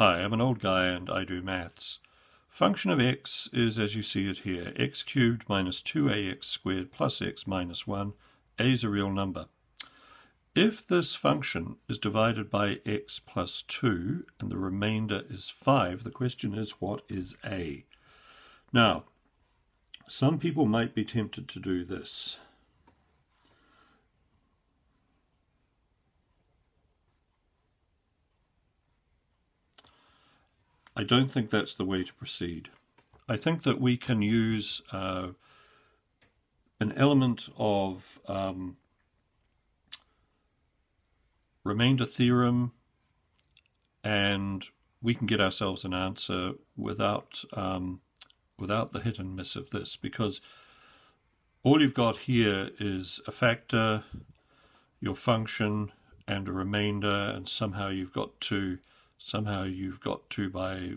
Hi, I'm an old guy and I do maths. Function of x is, as you see it here, x cubed minus 2ax squared plus x minus 1. A is a real number. If this function is divided by x plus 2 and the remainder is 5, the question is, what is a? Now, some people might be tempted to do this. I don't think that's the way to proceed. I think that we can use an element of remainder theorem, and we can get ourselves an answer without the hit and miss of this, because all you've got here is a factor, your function, and a remainder, and somehow you've got to by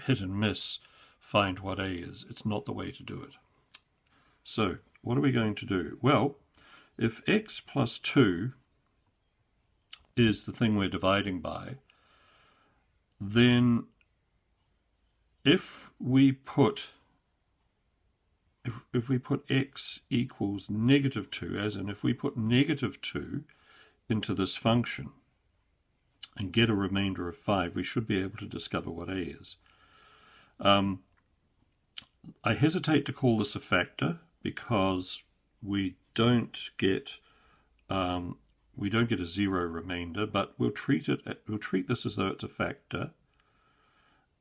hit and miss find what a is. It's not the way to do it. So what are we going to do? Well, if x plus 2 is the thing we're dividing by, then if we put x equals negative 2, as in if we put negative 2 into this function and get a remainder of 5, we should be able to discover what a is. I hesitate to call this a factor because we don't get a zero remainder, but we'll treat this as though it's a factor,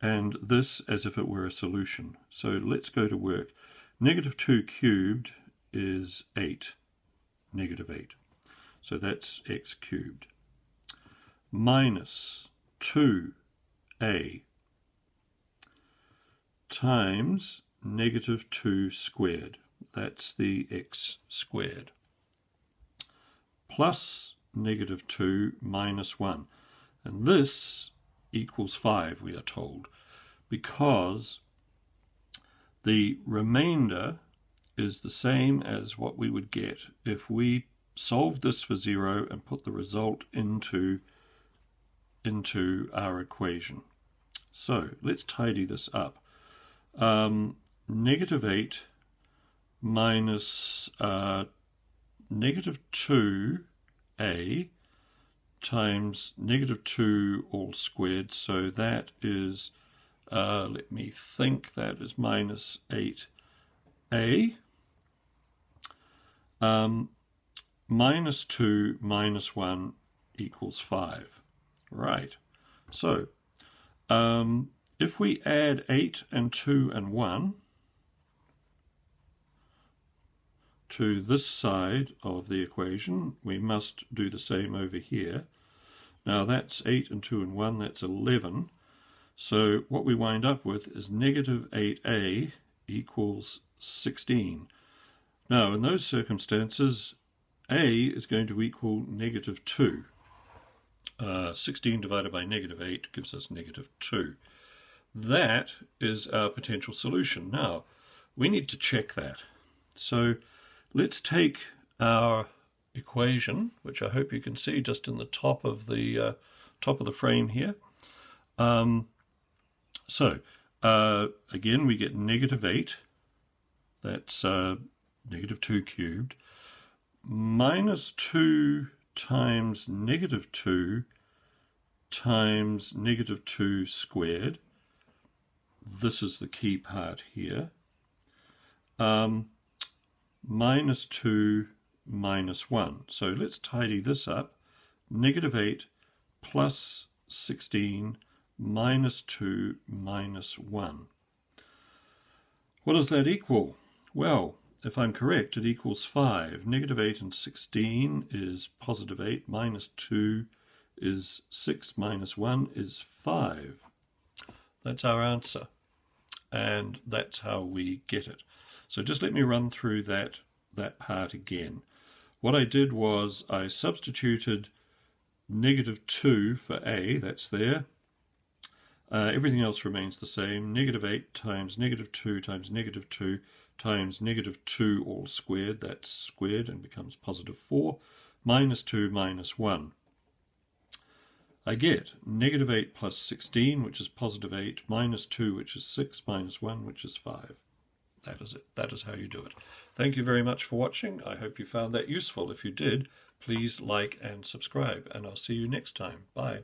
and this as if it were a solution. So let's go to work. Negative 2 cubed is 8, negative 8. So that's x cubed. Minus 2a times negative 2 squared. That's the x squared. Plus negative 2 minus 1. And this equals 5, we are told, because the remainder is the same as what we would get if we solved this for 0 and put the result into our equation. So let's tidy this up. Negative 8 minus negative 2a times negative 2 all squared, so that is, let me think, that is minus 8a. Minus 2 minus 1 equals 5. Right. So, if we add 8 and 2 and 1 to this side of the equation, we must do the same over here. Now that's 8 and 2 and 1, that's 11. So what we wind up with is negative 8a equals 16. Now in those circumstances, a is going to equal negative 2. 16 divided by negative 8 gives us negative 2. That is our potential solution. Now, we need to check that. So let's take our equation, which I hope you can see just in the top of the frame here. Again, we get negative 8. That's negative 2 cubed. Minus 2 times negative 2 times negative 2 squared. This is the key part here. Minus 2 minus 1. So let's tidy this up. Negative 8 plus 16 minus 2 minus 1. What does that equal? Well, if I'm correct, it equals 5. Negative 8 and 16 is positive 8, minus 2 is 6, minus 1 is 5. That's our answer, and that's how we get it. So just let me run through that part again. What I did was I substituted negative 2 for a, that's there. Everything else remains the same. Negative 8 times negative 2 times negative 2 times negative 2 all squared, that's squared and becomes positive 4, minus 2 minus 1. I get negative 8 plus 16, which is positive 8, minus 2, which is 6, minus 1, which is 5. That is it. That is how you do it. Thank you very much for watching. I hope you found that useful. If you did, please like and subscribe, and I'll see you next time. Bye.